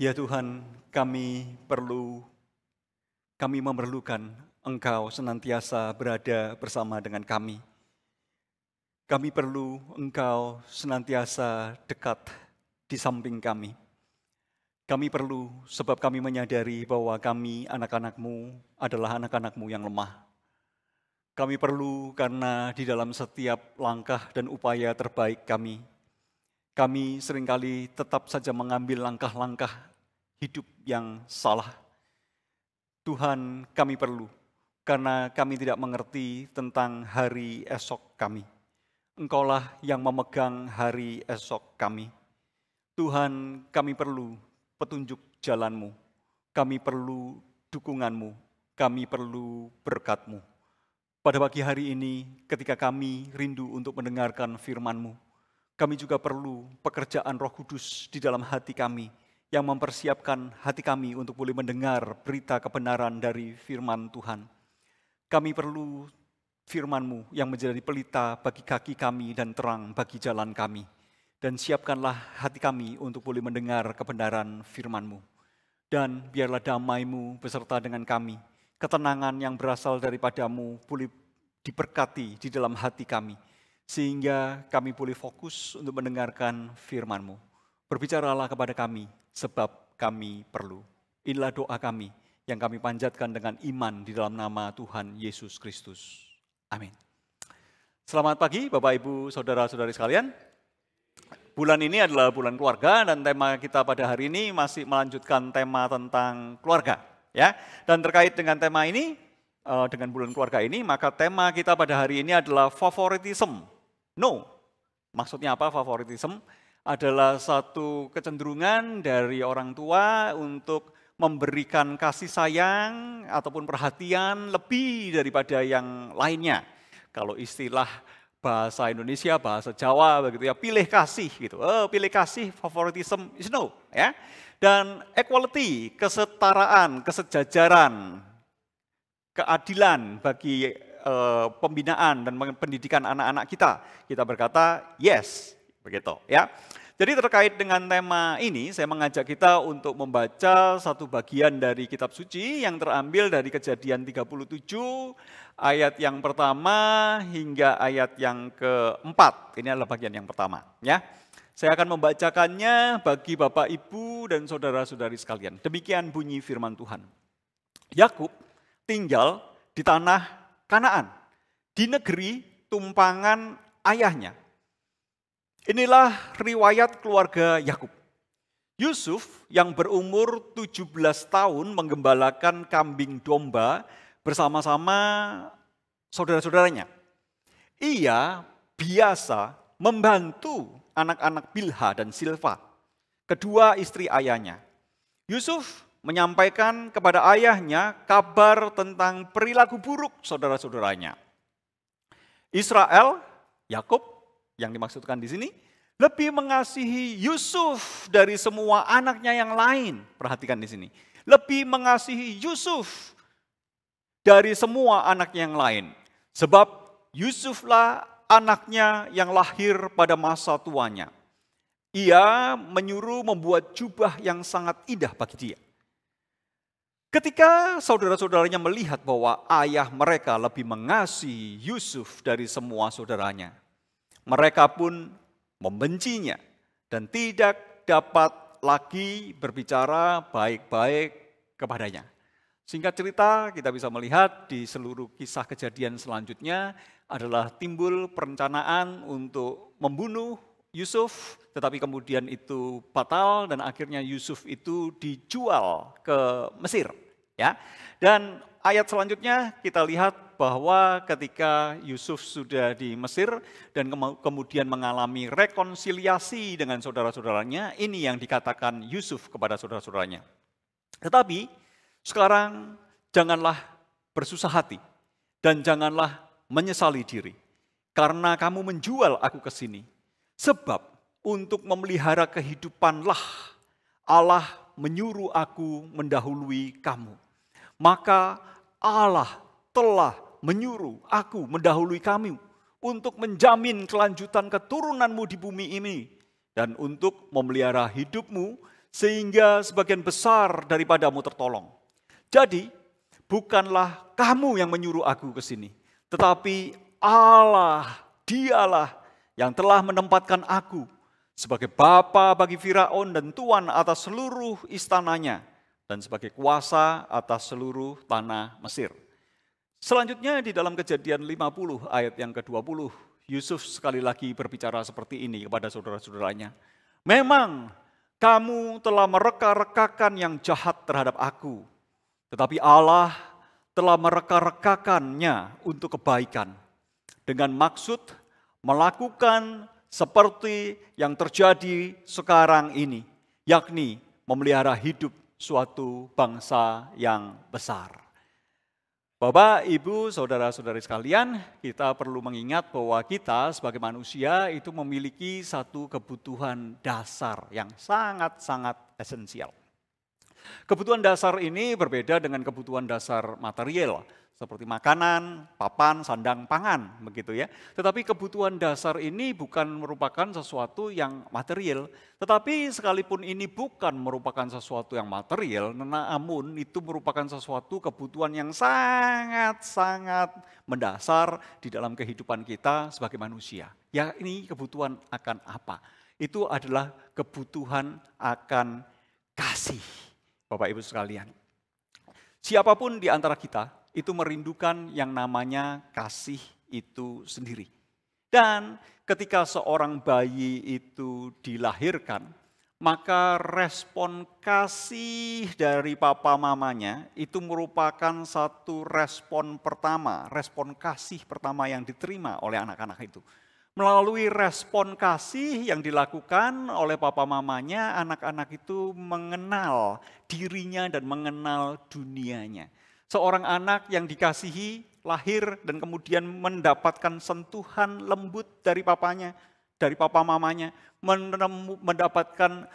Ya Tuhan, kami memerlukan Engkau senantiasa berada bersama dengan kami. Kami perlu Engkau senantiasa dekat di samping kami. Kami perlu sebab kami menyadari bahwa kami anak-anak-Mu adalah anak-anak-Mu yang lemah. Kami perlu karena di dalam setiap langkah dan upaya terbaik kami seringkali tetap saja mengambil langkah-langkah hidup yang salah. Tuhan, kami perlu, karena kami tidak mengerti tentang hari esok kami. Engkaulah yang memegang hari esok kami. Tuhan, kami perlu petunjuk jalan-Mu. Kami perlu dukungan-Mu. Kami perlu berkat-Mu. Pada pagi hari ini, ketika kami rindu untuk mendengarkan firman-Mu, kami juga perlu pekerjaan Roh Kudus di dalam hati kami yang mempersiapkan hati kami untuk boleh mendengar berita kebenaran dari firman Tuhan. Kami perlu firman-Mu yang menjadi pelita bagi kaki kami dan terang bagi jalan kami. Dan siapkanlah hati kami untuk boleh mendengar kebenaran firman-Mu. Dan biarlah damai-Mu beserta dengan kami. Ketenangan yang berasal daripada-Mu boleh diberkati di dalam hati kami. Sehingga kami boleh fokus untuk mendengarkan firman-Mu. Berbicaralah kepada kami, sebab kami perlu. Inilah doa kami yang kami panjatkan dengan iman di dalam nama Tuhan Yesus Kristus. Amin. Selamat pagi Bapak Ibu Saudara-saudari sekalian. Bulan ini adalah bulan keluarga dan tema kita pada hari ini masih melanjutkan tema tentang keluarga. Ya. Dan terkait dengan tema ini, dengan bulan keluarga ini, maka tema kita pada hari ini adalah favoritism. No, maksudnya apa favoritism? Adalah satu kecenderungan dari orang tua untuk memberikan kasih sayang ataupun perhatian lebih daripada yang lainnya. Kalau istilah bahasa Indonesia, bahasa Jawa begitu ya, pilih kasih gitu. Pilih kasih, favoritism is no, ya. Dan equality, kesetaraan, kesejajaran, keadilan bagi pembinaan dan pendidikan anak-anak kita berkata yes, begitu ya. Jadi terkait dengan tema ini, saya mengajak kita untuk membaca satu bagian dari kitab suci yang terambil dari Kejadian 37 ayat yang pertama hingga ayat yang keempat. Ini adalah bagian yang pertama ya. Saya akan membacakannya bagi Bapak, Ibu dan saudara-saudari sekalian. Demikian bunyi firman Tuhan. Yakub tinggal di tanah Kanaan, di negeri tumpangan ayahnya. Inilah riwayat keluarga Yakub. Yusuf yang berumur 17 tahun menggembalakan kambing domba bersama-sama saudara-saudaranya. Ia biasa membantu anak-anak Bilha dan Silpa, kedua istri ayahnya. Yusuf menyampaikan kepada ayahnya kabar tentang perilaku buruk saudara-saudaranya. Israel, Yakub yang dimaksudkan di sini, lebih mengasihi Yusuf dari semua anaknya yang lain. Perhatikan di sini. Lebih mengasihi Yusuf dari semua anaknya yang lain. Sebab Yusuflah anaknya yang lahir pada masa tuanya. Ia menyuruh membuat jubah yang sangat indah bagi dia. Ketika saudara-saudaranya melihat bahwa ayah mereka lebih mengasihi Yusuf dari semua saudaranya, mereka pun membencinya dan tidak dapat lagi berbicara baik-baik kepadanya. Singkat cerita, kita bisa melihat di seluruh kisah kejadian selanjutnya adalah timbul perencanaan untuk membunuh Yusuf, tetapi kemudian itu batal dan akhirnya Yusuf itu dijual ke Mesir. Ya, dan ayat selanjutnya kita lihat bahwa ketika Yusuf sudah di Mesir dan kemudian mengalami rekonsiliasi dengan saudara-saudaranya, ini yang dikatakan Yusuf kepada saudara-saudaranya. Tetapi sekarang janganlah bersusah hati dan janganlah menyesali diri karena kamu menjual aku ke sini. Sebab untuk memelihara kehidupanlah Allah menyuruh aku mendahului kamu. Maka Allah telah menyuruh aku mendahului kamu untuk menjamin kelanjutan keturunanmu di bumi ini dan untuk memelihara hidupmu sehingga sebagian besar daripadamu tertolong. Jadi, bukanlah kamu yang menyuruh aku ke sini, tetapi Allah, Dialah yang telah menempatkan aku sebagai bapa bagi Firaun dan tuan atas seluruh istananya, dan sebagai kuasa atas seluruh tanah Mesir. Selanjutnya di dalam Kejadian 50 ayat yang ke-20, Yusuf sekali lagi berbicara seperti ini kepada saudara-saudaranya. Memang kamu telah mereka-rekakan yang jahat terhadap aku, tetapi Allah telah mereka-rekakannya untuk kebaikan, dengan maksud melakukan seperti yang terjadi sekarang ini, yakni memelihara hidup suatu bangsa yang besar. Bapak, Ibu, saudara-saudari sekalian, kita perlu mengingat bahwa kita sebagai manusia itu memiliki satu kebutuhan dasar yang sangat-sangat esensial. Kebutuhan dasar ini berbeda dengan kebutuhan dasar material, seperti makanan, papan, sandang, pangan, begitu ya. Tetapi kebutuhan dasar ini bukan merupakan sesuatu yang material, tetapi sekalipun ini bukan merupakan sesuatu yang material, namun itu merupakan sesuatu kebutuhan yang sangat-sangat mendasar di dalam kehidupan kita sebagai manusia. Ya, ini kebutuhan akan apa? Itu adalah kebutuhan akan kasih, Bapak Ibu sekalian. Siapapun di antara kita itu merindukan yang namanya kasih itu sendiri. Dan ketika seorang bayi itu dilahirkan, maka respon kasih dari papa mamanya itu merupakan satu respon pertama, respon kasih pertama yang diterima oleh anak-anak itu. Melalui respon kasih yang dilakukan oleh papa mamanya, anak-anak itu mengenal dirinya dan mengenal dunianya. Seorang anak yang dikasihi, lahir dan kemudian mendapatkan sentuhan lembut dari papanya, dari papa mamanya, mendapatkan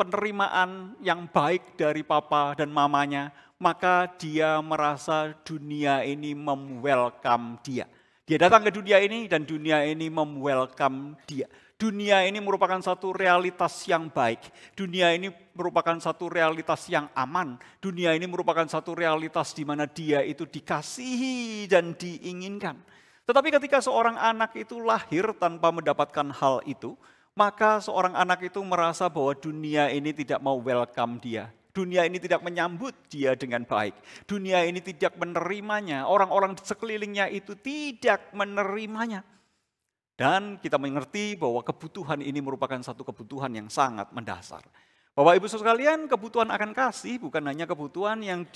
penerimaan yang baik dari papa dan mamanya, maka dia merasa dunia ini welcome dia. Dia datang ke dunia ini dan dunia ini welcome dia. Dunia ini merupakan satu realitas yang baik. Dunia ini merupakan satu realitas yang aman. Dunia ini merupakan satu realitas di mana dia itu dikasihi dan diinginkan. Tetapi ketika seorang anak itu lahir tanpa mendapatkan hal itu, maka seorang anak itu merasa bahwa dunia ini tidak mau welcome dia. Dunia ini tidak menyambut dia dengan baik. Dunia ini tidak menerimanya. Orang-orang di sekelilingnya itu tidak menerimanya. Dan kita mengerti bahwa kebutuhan ini merupakan satu kebutuhan yang sangat mendasar. Bapak Ibu sekalian, kebutuhan akan kasih bukan hanya kebutuhan yang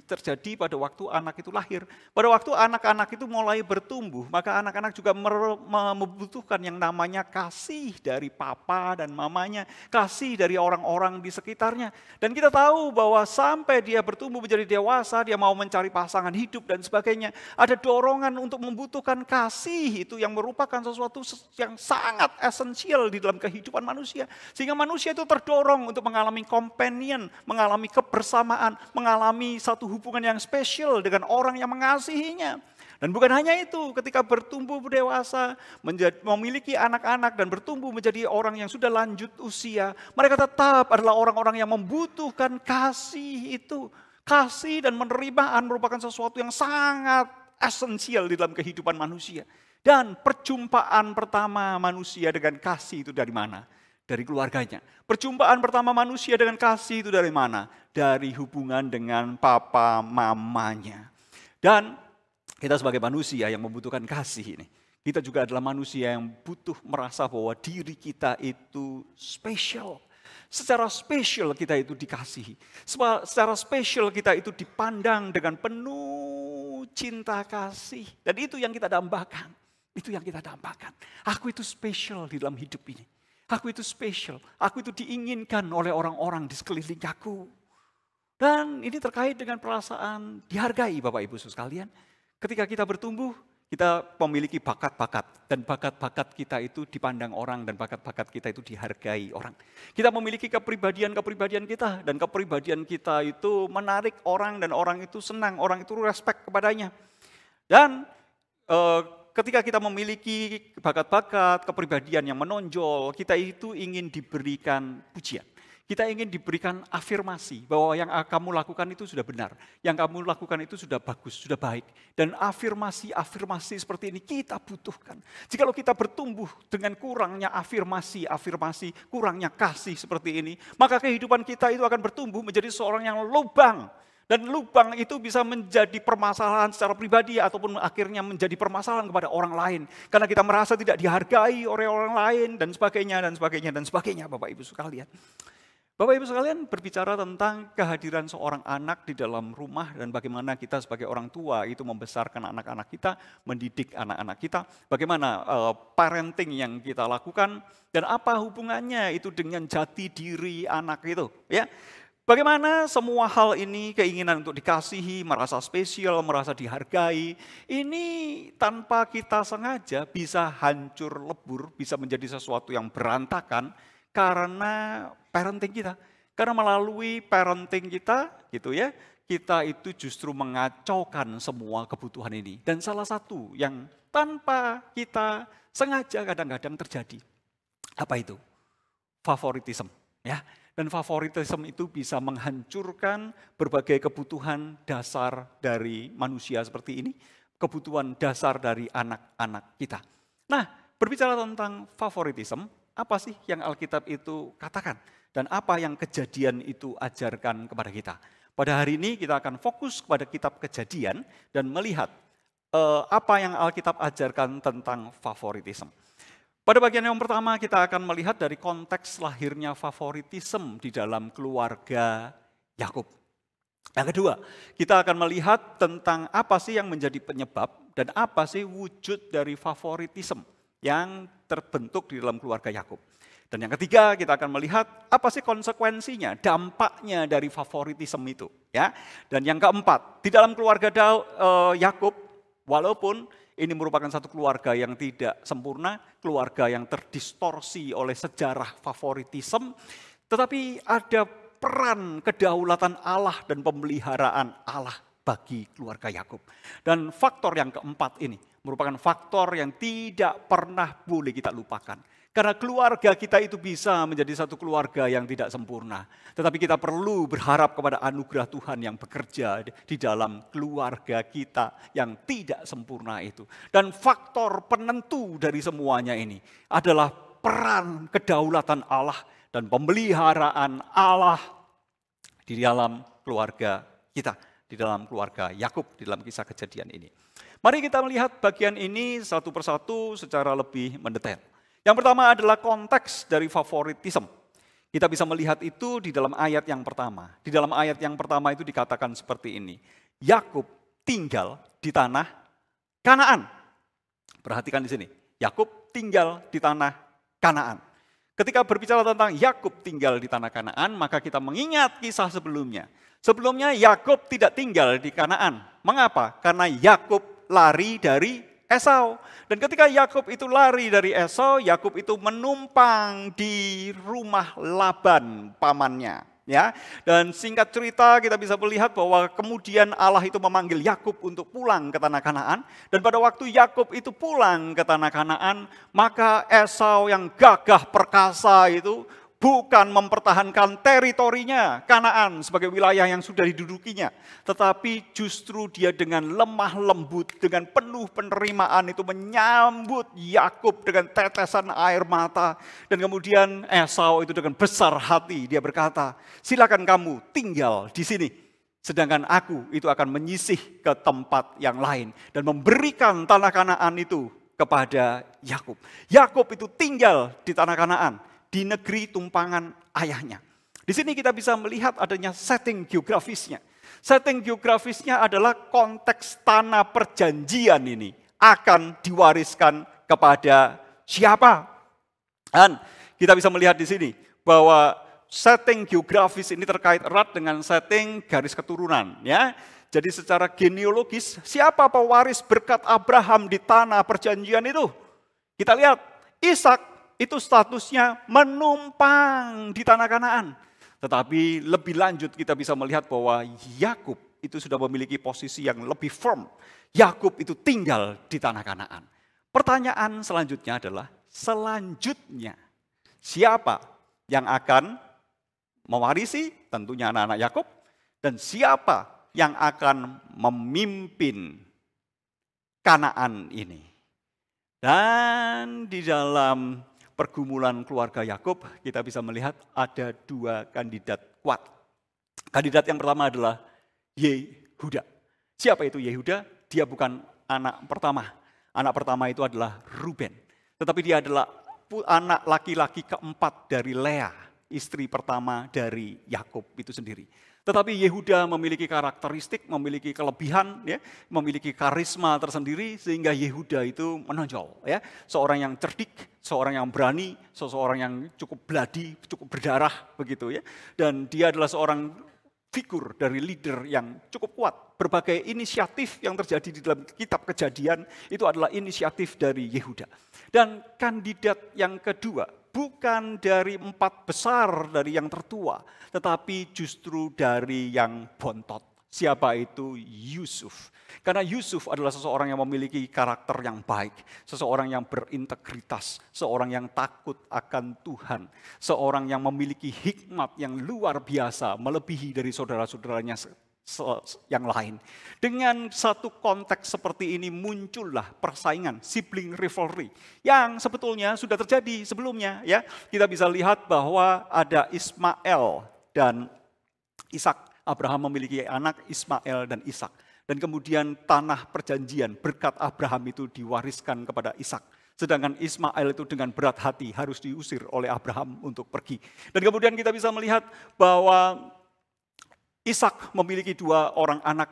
terjadi pada waktu anak itu lahir. Pada waktu anak-anak itu mulai bertumbuh, maka anak-anak juga membutuhkan yang namanya kasih dari papa dan mamanya, kasih dari orang-orang di sekitarnya. Dan kita tahu bahwa sampai dia bertumbuh menjadi dewasa, dia mau mencari pasangan hidup dan sebagainya. Ada dorongan untuk membutuhkan kasih itu yang merupakan sesuatu yang sangat esensial di dalam kehidupan manusia. Sehingga manusia itu terdorong untuk mengalami companion, mengalami kebersamaan, mengalami satu hubungan yang spesial dengan orang yang mengasihinya. Dan bukan hanya itu, ketika bertumbuh dewasa, memiliki anak-anak dan bertumbuh menjadi orang yang sudah lanjut usia, mereka tetap adalah orang-orang yang membutuhkan kasih itu. Kasih dan penerimaan merupakan sesuatu yang sangat esensial di dalam kehidupan manusia. Dan perjumpaan pertama manusia dengan kasih itu dari mana? Dari keluarganya. Perjumpaan pertama manusia dengan kasih itu dari mana? Dari hubungan dengan papa mamanya. Dan kita sebagai manusia yang membutuhkan kasih ini, kita juga adalah manusia yang butuh merasa bahwa diri kita itu spesial. Secara spesial kita itu dikasihi. Secara spesial kita itu dipandang dengan penuh cinta kasih. Dan itu yang kita dambakan. Itu yang kita dambakan. Aku itu spesial di dalam hidup ini. Aku itu spesial, aku itu diinginkan oleh orang-orang di sekeliling aku. Dan ini terkait dengan perasaan dihargai Bapak Ibu sekalian. Ketika kita bertumbuh, kita memiliki bakat-bakat. Dan bakat-bakat kita itu dipandang orang dan bakat-bakat kita itu dihargai orang. Kita memiliki kepribadian-kepribadian kita. Dan kepribadian kita itu menarik orang dan orang itu senang, orang itu respect kepadanya. Dan ketika kita memiliki bakat-bakat, kepribadian yang menonjol, kita itu ingin diberikan pujian. Kita ingin diberikan afirmasi bahwa yang kamu lakukan itu sudah benar. Yang kamu lakukan itu sudah bagus, sudah baik. Dan afirmasi seperti ini kita butuhkan. Jikalau kita bertumbuh dengan kurangnya afirmasi, kurangnya kasih seperti ini, maka kehidupan kita itu akan bertumbuh menjadi seorang yang lubang. Dan lubang itu bisa menjadi permasalahan secara pribadi ataupun akhirnya menjadi permasalahan kepada orang lain. Karena kita merasa tidak dihargai oleh orang lain dan sebagainya, Bapak Ibu sekalian. Bapak Ibu sekalian, berbicara tentang kehadiran seorang anak di dalam rumah dan bagaimana kita sebagai orang tua itu membesarkan anak-anak kita, mendidik anak-anak kita, bagaimana parenting yang kita lakukan dan apa hubungannya itu dengan jati diri anak itu, ya. Bagaimana semua hal ini, keinginan untuk dikasihi, merasa spesial, merasa dihargai, ini tanpa kita sengaja bisa hancur lebur, bisa menjadi sesuatu yang berantakan karena parenting kita. Karena melalui parenting kita, gitu ya, kita itu justru mengacaukan semua kebutuhan ini. Dan salah satu yang tanpa kita sengaja kadang-kadang terjadi, apa itu? Favoritisme, ya. Dan favoritisme itu bisa menghancurkan berbagai kebutuhan dasar dari manusia seperti ini, kebutuhan dasar dari anak-anak kita. Nah, berbicara tentang favoritisme, apa sih yang Alkitab itu katakan? Dan apa yang Kejadian itu ajarkan kepada kita? Pada hari ini kita akan fokus kepada kitab Kejadian dan melihat apa yang Alkitab ajarkan tentang favoritisme. Pada bagian yang pertama kita akan melihat dari konteks lahirnya favoritisme di dalam keluarga Yakub. Yang kedua, kita akan melihat tentang apa sih yang menjadi penyebab dan apa sih wujud dari favoritisme yang terbentuk di dalam keluarga Yakub. Dan yang ketiga, kita akan melihat apa sih konsekuensinya, dampaknya dari favoritisme itu, ya. Dan yang keempat, di dalam keluarga Yakub, walaupun ini merupakan satu keluarga yang tidak sempurna, keluarga yang terdistorsi oleh sejarah favoritisme, tetapi ada peran kedaulatan Allah dan pemeliharaan Allah bagi keluarga Yakub. Dan faktor yang keempat ini merupakan faktor yang tidak pernah boleh kita lupakan. Karena keluarga kita itu bisa menjadi satu keluarga yang tidak sempurna. Tetapi kita perlu berharap kepada anugerah Tuhan yang bekerja di dalam keluarga kita yang tidak sempurna itu. Dan faktor penentu dari semuanya ini adalah peran kedaulatan Allah dan pemeliharaan Allah di dalam keluarga kita, di dalam keluarga Yakub, di dalam kisah Kejadian ini. Mari kita melihat bagian ini satu persatu secara lebih mendetail. Yang pertama adalah konteks dari favoritisme. Kita bisa melihat itu di dalam ayat yang pertama. Di dalam ayat yang pertama itu dikatakan seperti ini. Yakub tinggal di tanah Kanaan. Perhatikan di sini. Yakub tinggal di tanah Kanaan. Ketika berbicara tentang Yakub tinggal di tanah Kanaan, maka kita mengingat kisah sebelumnya. Sebelumnya Yakub tidak tinggal di Kanaan. Mengapa? Karena Yakub lari dari Esau. Dan ketika Yakub itu lari dari Esau, Yakub itu menumpang di rumah Laban pamannya, ya. Dan singkat cerita kita bisa melihat bahwa kemudian Allah itu memanggil Yakub untuk pulang ke tanah Kanaan, dan pada waktu Yakub itu pulang ke tanah Kanaan, maka Esau yang gagah perkasa itu bukan mempertahankan teritorinya Kanaan sebagai wilayah yang sudah didudukinya, tetapi justru dia dengan lemah lembut, dengan penuh penerimaan itu menyambut Yakub dengan tetesan air mata. Dan kemudian Esau itu dengan besar hati dia berkata, silakan kamu tinggal di sini, sedangkan aku itu akan menyisih ke tempat yang lain dan memberikan tanah Kanaan itu kepada Yakub. Yakub itu tinggal di tanah Kanaan, di negeri tumpangan ayahnya. Di sini kita bisa melihat adanya setting geografisnya. Setting geografisnya adalah konteks tanah perjanjian ini akan diwariskan kepada siapa. Dan kita bisa melihat di sini bahwa setting geografis ini terkait erat dengan setting garis keturunan, ya. Jadi secara genealogis, siapa pewaris berkat Abraham di tanah perjanjian itu? Kita lihat, Ishak itu statusnya menumpang di tanah Kanaan. Tetapi lebih lanjut kita bisa melihat bahwa Yakub itu sudah memiliki posisi yang lebih firm. Yakub itu tinggal di tanah Kanaan. Pertanyaan selanjutnya adalah, selanjutnya siapa yang akan mewarisi? Tentunya anak-anak Yakub. Dan siapa yang akan memimpin Kanaan ini? Dan di dalam pergumulan keluarga Yakub, kita bisa melihat ada dua kandidat kuat. Kandidat yang pertama adalah Yehuda. Siapa itu Yehuda? Dia bukan anak pertama. Anak pertama itu adalah Ruben. Tetapi dia adalah anak laki-laki keempat dari Lea, istri pertama dari Yakub itu sendiri. Tetapi Yehuda memiliki karakteristik, memiliki kelebihan, ya, memiliki karisma tersendiri sehingga Yehuda itu menonjol. Ya. Seorang yang cerdik, seorang yang berani, seseorang yang cukup beladi, cukup berdarah begitu ya. Dan dia adalah seorang figur dari leader yang cukup kuat. Berbagai inisiatif yang terjadi di dalam kitab Kejadian itu adalah inisiatif dari Yehuda. Dan kandidat yang kedua bukan dari 4 besar dari yang tertua, tetapi justru dari yang bontot. Siapa itu? Yusuf. Karena Yusuf adalah seseorang yang memiliki karakter yang baik, seseorang yang berintegritas, seorang yang takut akan Tuhan, seorang yang memiliki hikmat yang luar biasa, melebihi dari saudara-saudaranya yang lain. Dengan satu konteks seperti ini muncullah persaingan, sibling rivalry yang sebetulnya sudah terjadi sebelumnya ya. Kita bisa lihat bahwa ada Ismail dan Ishak. Abraham memiliki anak Ismail dan Ishak. Dan kemudian tanah perjanjian berkat Abraham itu diwariskan kepada Ishak. Sedangkan Ismail itu dengan berat hati harus diusir oleh Abraham untuk pergi. Dan kemudian kita bisa melihat bahwa Ishak memiliki 2 orang anak,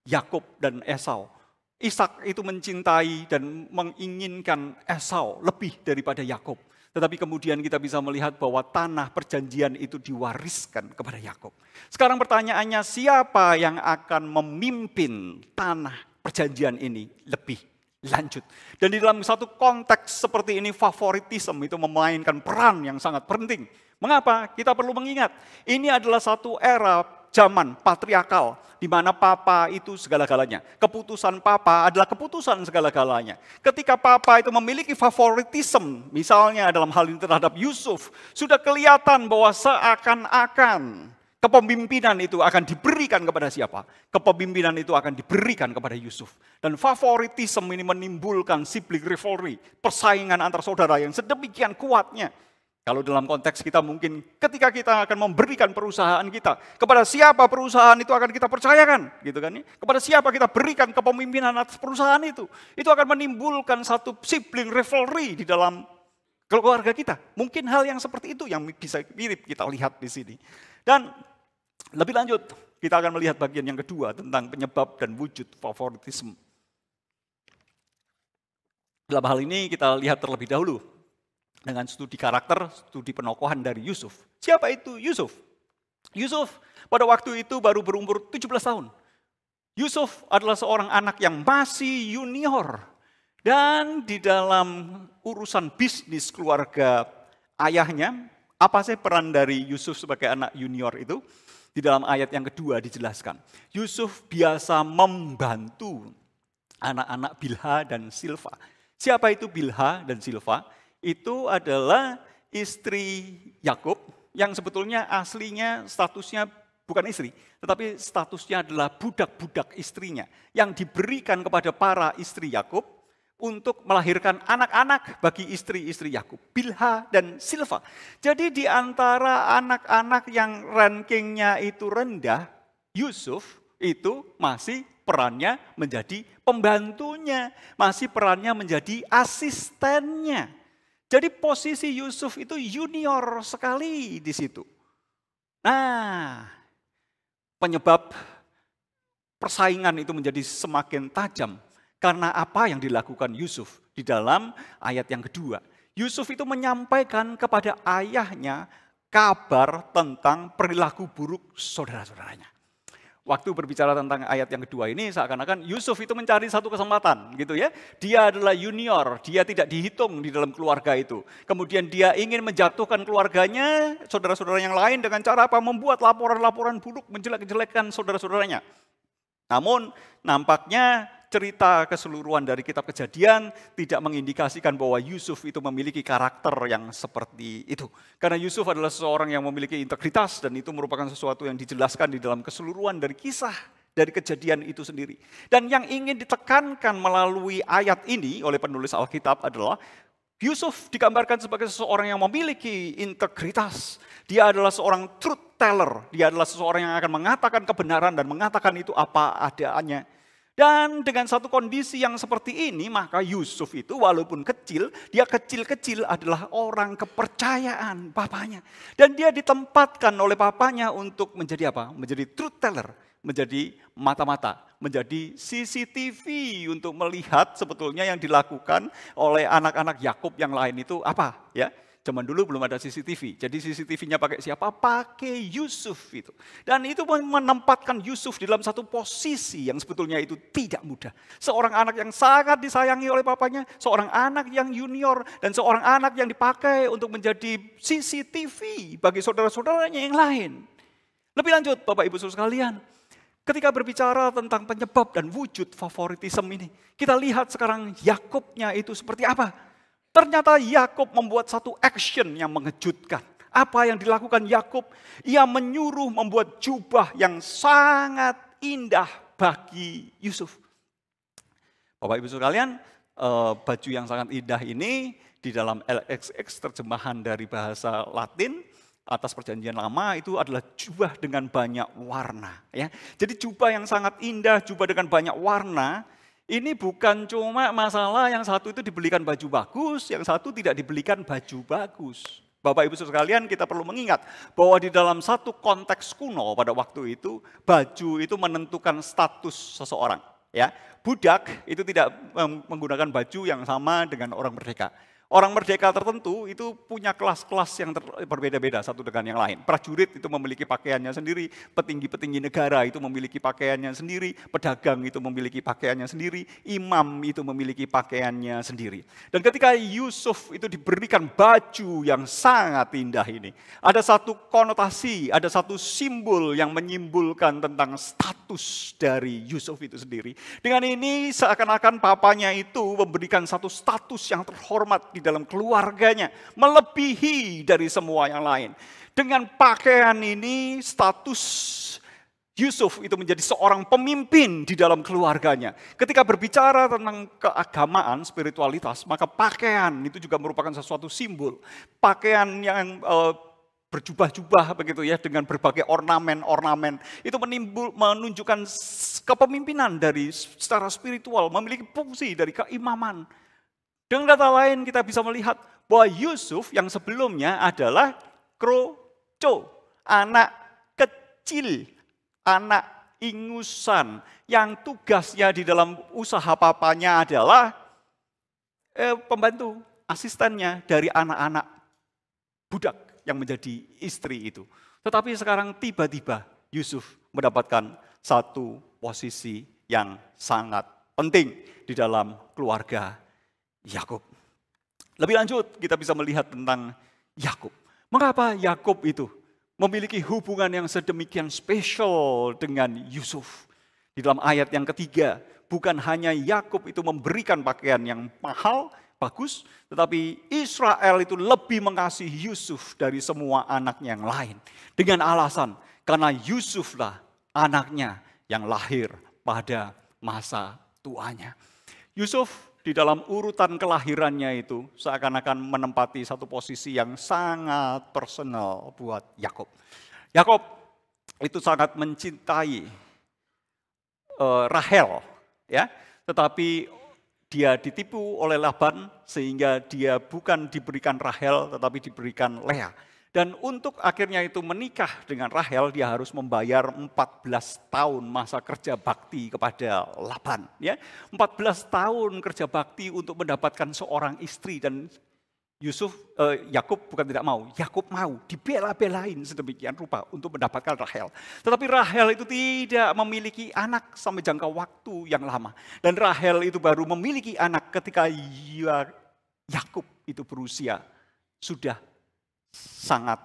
Yakub dan Esau. Ishak itu mencintai dan menginginkan Esau lebih daripada Yakub. Tetapi kemudian kita bisa melihat bahwa tanah perjanjian itu diwariskan kepada Yakub. Sekarang pertanyaannya, siapa yang akan memimpin tanah perjanjian ini lebih lanjut? Dan di dalam satu konteks seperti ini, favoritisme itu memainkan peran yang sangat penting. Mengapa? Kita perlu mengingat, ini adalah satu era zaman patriarkal, di mana papa itu segala-galanya. Keputusan papa adalah keputusan segala-galanya. Ketika papa itu memiliki favoritisme, misalnya dalam hal ini terhadap Yusuf, sudah kelihatan bahwa seakan-akan kepemimpinan itu akan diberikan kepada siapa? Kepemimpinan itu akan diberikan kepada Yusuf. Dan favoritisme ini menimbulkan sibling rivalry, persaingan antar saudara yang sedemikian kuatnya. Kalau dalam konteks kita mungkin ketika kita akan memberikan perusahaan kita, kepada siapa perusahaan itu akan kita percayakan, gitu kan? Kepada siapa kita berikan kepemimpinan atas perusahaan itu akan menimbulkan satu sibling rivalry di dalam keluarga kita. Mungkin hal yang seperti itu yang bisa mirip kita lihat di sini. Dan lebih lanjut, kita akan melihat bagian yang kedua tentang penyebab dan wujud favoritisme. Dalam hal ini kita lihat terlebih dahulu dengan studi karakter, studi penokohan dari Yusuf. Siapa itu Yusuf? Yusuf pada waktu itu baru berumur 17 tahun. Yusuf adalah seorang anak yang masih junior. Dan di dalam urusan bisnis keluarga ayahnya, apa sih peran dari Yusuf sebagai anak junior itu? Di dalam ayat yang kedua dijelaskan. Yusuf biasa membantu anak-anak Bilha dan Silfa. Siapa itu Bilha dan Silfa? Itu adalah istri Yakub yang sebetulnya aslinya statusnya bukan istri, tetapi statusnya adalah budak-budak istrinya yang diberikan kepada para istri Yakub untuk melahirkan anak-anak bagi istri-istri Yakub, Bilha dan Silfa. Jadi di antara anak-anak yang rankingnya itu rendah, Yusuf itu masih perannya menjadi pembantunya, masih perannya menjadi asistennya. Jadi posisi Yusuf itu junior sekali di situ. Nah, penyebab persaingan itu menjadi semakin tajam karena apa yang dilakukan Yusuf di dalam ayat yang kedua. Yusuf itu menyampaikan kepada ayahnya kabar tentang perilaku buruk saudara-saudaranya. Waktu berbicara tentang ayat yang kedua ini seakan-akan Yusuf itu mencari satu kesempatan gitu ya. Dia adalah junior, dia tidak dihitung di dalam keluarga itu. Kemudian dia ingin menjatuhkan keluarganya, saudara-saudara yang lain dengan cara apa? Membuat laporan-laporan buruk, menjelek-jelekkan saudara-saudaranya. Namun nampaknya cerita keseluruhan dari kitab Kejadian tidak mengindikasikan bahwa Yusuf itu memiliki karakter yang seperti itu. Karena Yusuf adalah seseorang yang memiliki integritas dan itu merupakan sesuatu yang dijelaskan di dalam keseluruhan dari kisah dari Kejadian itu sendiri. Dan yang ingin ditekankan melalui ayat ini oleh penulis Alkitab adalah Yusuf digambarkan sebagai seseorang yang memiliki integritas. Dia adalah seorang truth teller. Dia adalah seseorang yang akan mengatakan kebenaran dan mengatakan itu apa adanya. Dan dengan satu kondisi yang seperti ini, maka Yusuf itu walaupun kecil, dia kecil-kecil adalah orang kepercayaan papanya. Dan dia ditempatkan oleh papanya untuk menjadi apa? Menjadi truth teller, menjadi mata-mata, menjadi CCTV untuk melihat sebetulnya yang dilakukan oleh anak-anak Yakub yang lain itu apa, ya. Zaman dulu belum ada CCTV. Jadi CCTV-nya pakai siapa? Pakai Yusuf itu. Dan itu menempatkan Yusuf di dalam satu posisi yang sebetulnya itu tidak mudah. Seorang anak yang sangat disayangi oleh papanya, seorang anak yang junior, dan seorang anak yang dipakai untuk menjadi CCTV bagi saudara-saudaranya yang lain. Lebih lanjut, Bapak Ibu Saudara sekalian, ketika berbicara tentang penyebab dan wujud favoritisme ini, kita lihat sekarang Yakobnya itu seperti apa. Ternyata Yakub membuat satu action yang mengejutkan. Apa yang dilakukan Yakub? Ia menyuruh membuat jubah yang sangat indah bagi Yusuf. Bapak Ibu sekalian, baju yang sangat indah ini di dalam LXX terjemahan dari bahasa Latin atas perjanjian lama itu adalah jubah dengan banyak warna. Ya. Jadi jubah yang sangat indah, jubah dengan banyak warna. Ini bukan cuma masalah yang satu itu dibelikan baju bagus, yang satu tidak dibelikan baju bagus. Bapak Ibu Saudara sekalian, kita perlu mengingat bahwa di dalam satu konteks kuno pada waktu itu, baju itu menentukan status seseorang. Ya, budak itu tidak menggunakan baju yang sama dengan orang merdeka. Orang merdeka tertentu itu punya kelas-kelas yang berbeda-beda satu dengan yang lain. Prajurit itu memiliki pakaiannya sendiri, petinggi-petinggi negara itu memiliki pakaiannya sendiri, pedagang itu memiliki pakaiannya sendiri, imam itu memiliki pakaiannya sendiri. Dan ketika Yusuf itu diberikan baju yang sangat indah ini, ada satu konotasi, ada satu simbol yang menyimbolkan tentang status dari Yusuf itu sendiri. Dengan ini seakan-akan papanya itu memberikan satu status yang terhormat di dalam keluarganya, melebihi dari semua yang lain. Dengan pakaian ini, status Yusuf itu menjadi seorang pemimpin di dalam keluarganya. Ketika berbicara tentang keagamaan, spiritualitas, maka pakaian itu juga merupakan sesuatu simbol. Pakaian yang berjubah-jubah begitu ya, dengan berbagai ornamen-ornamen, itu menunjukkan kepemimpinan dari secara spiritual, memiliki fungsi dari keimaman. Dengan kata lain kita bisa melihat bahwa Yusuf yang sebelumnya adalah kroco, anak kecil, anak ingusan yang tugasnya di dalam usaha papanya adalah pembantu, asistennya dari anak-anak budak yang menjadi istri itu. Tetapi sekarang tiba-tiba Yusuf mendapatkan satu posisi yang sangat penting di dalam keluarga Yakub. Lebih lanjut kita bisa melihat tentang Yakub. Mengapa Yakub itu memiliki hubungan yang sedemikian spesial dengan Yusuf? Di dalam ayat yang ketiga, bukan hanya Yakub itu memberikan pakaian yang mahal, bagus, tetapi Israel itu lebih mengasihi Yusuf dari semua anaknya yang lain. Dengan alasan karena Yusuflah anaknya yang lahir pada masa tuanya. Yusuf di dalam urutan kelahirannya itu seakan-akan menempati satu posisi yang sangat personal buat Yakub. Yakub itu sangat mencintai Rahel, ya, tetapi dia ditipu oleh Laban sehingga dia bukan diberikan Rahel tetapi diberikan Lea. Dan untuk akhirnya itu menikah dengan Rahel, dia harus membayar 14 tahun masa kerja bakti kepada Laban. Ya, 14 tahun kerja bakti untuk mendapatkan seorang istri. Dan Yakub bukan tidak mau, Yakub mau, dibela-belain sedemikian rupa untuk mendapatkan Rahel. Tetapi Rahel itu tidak memiliki anak sampai jangka waktu yang lama. Dan Rahel itu baru memiliki anak ketika Yakub itu berusia sudah sangat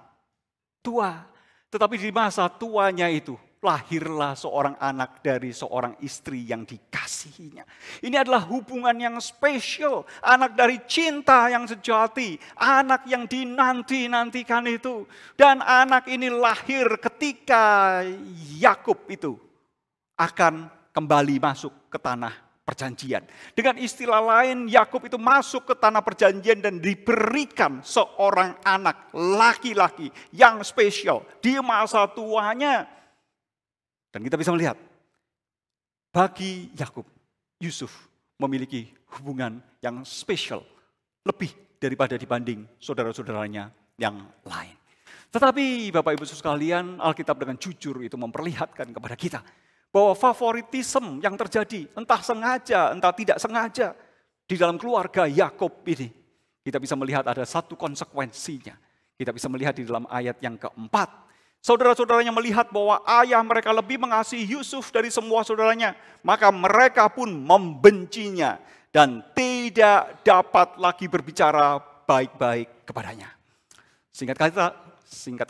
tua. Tetapi di masa tuanya itu lahirlah seorang anak dari seorang istri yang dikasihinya. Ini adalah hubungan yang spesial, anak dari cinta yang sejati, anak yang dinanti-nantikan itu. Dan anak ini lahir ketika Yakub itu akan kembali masuk ke tanah perjanjian. Dengan istilah lain, Yakub itu masuk ke tanah perjanjian dan diberikan seorang anak laki-laki yang spesial di masa tuanya. Dan kita bisa melihat, bagi Yakub, Yusuf memiliki hubungan yang spesial, lebih daripada dibanding saudara-saudaranya yang lain. Tetapi Bapak Ibu sekalian, Alkitab dengan jujur itu memperlihatkan kepada kita bahwa favoritisme yang terjadi, entah sengaja, entah tidak sengaja, di dalam keluarga Yakub ini, kita bisa melihat ada satu konsekuensinya. Kita bisa melihat di dalam ayat yang keempat. Saudara-saudaranya melihat bahwa ayah mereka lebih mengasihi Yusuf dari semua saudaranya. Maka mereka pun membencinya dan tidak dapat lagi berbicara baik-baik kepadanya. Singkat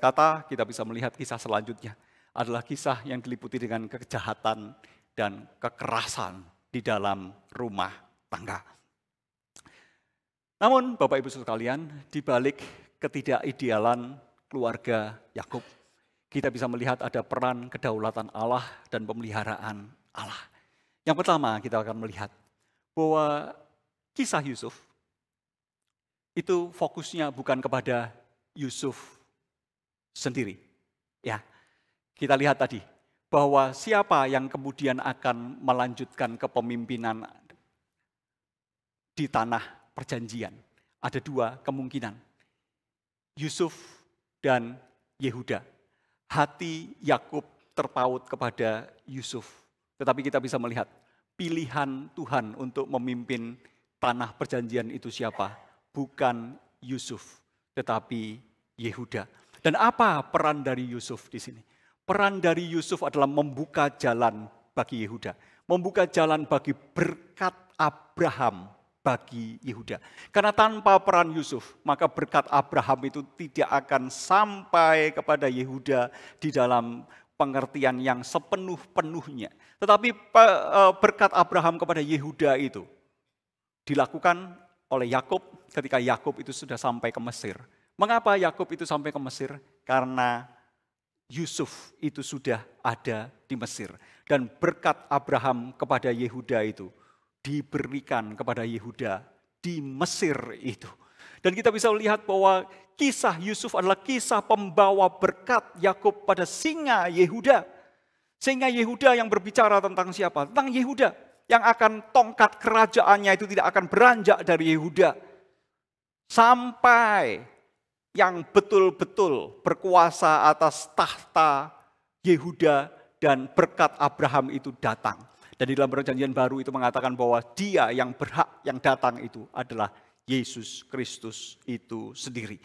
kata kita bisa melihat kisah selanjutnya. Adalah kisah yang diliputi dengan kejahatan dan kekerasan di dalam rumah tangga. Namun Bapak Ibu sekalian, di balik ketidakidealan keluarga Yakub, kita bisa melihat ada peran kedaulatan Allah dan pemeliharaan Allah. Yang pertama kita akan melihat bahwa kisah Yusuf itu fokusnya bukan kepada Yusuf sendiri. Ya, kita lihat tadi bahwa siapa yang kemudian akan melanjutkan kepemimpinan di tanah perjanjian. Ada dua kemungkinan, Yusuf dan Yehuda. Hati Yakub terpaut kepada Yusuf. Tetapi kita bisa melihat pilihan Tuhan untuk memimpin tanah perjanjian itu siapa? Bukan Yusuf, tetapi Yehuda. Dan apa peran dari Yusuf di sini? Peran dari Yusuf adalah membuka jalan bagi Yehuda. Membuka jalan bagi berkat Abraham bagi Yehuda. Karena tanpa peran Yusuf, maka berkat Abraham itu tidak akan sampai kepada Yehuda di dalam pengertian yang sepenuh-penuhnya. Tetapi berkat Abraham kepada Yehuda itu dilakukan oleh Yakub ketika Yakub itu sudah sampai ke Mesir. Mengapa Yakub itu sampai ke Mesir? Karena Yusuf itu sudah ada di Mesir. Dan berkat Abraham kepada Yehuda itu diberikan kepada Yehuda di Mesir itu. Dan kita bisa lihat bahwa kisah Yusuf adalah kisah pembawa berkat Yakub pada singa Yehuda. Singa Yehuda yang berbicara tentang siapa? Tentang Yehuda. Yang akan tongkat kerajaannya itu tidak akan beranjak dari Yehuda. Sampai yang betul-betul berkuasa atas tahta Yehuda dan berkat Abraham itu datang. Dan di dalam perjanjian baru itu mengatakan bahwa dia yang berhak yang datang itu adalah Yesus Kristus itu sendiri.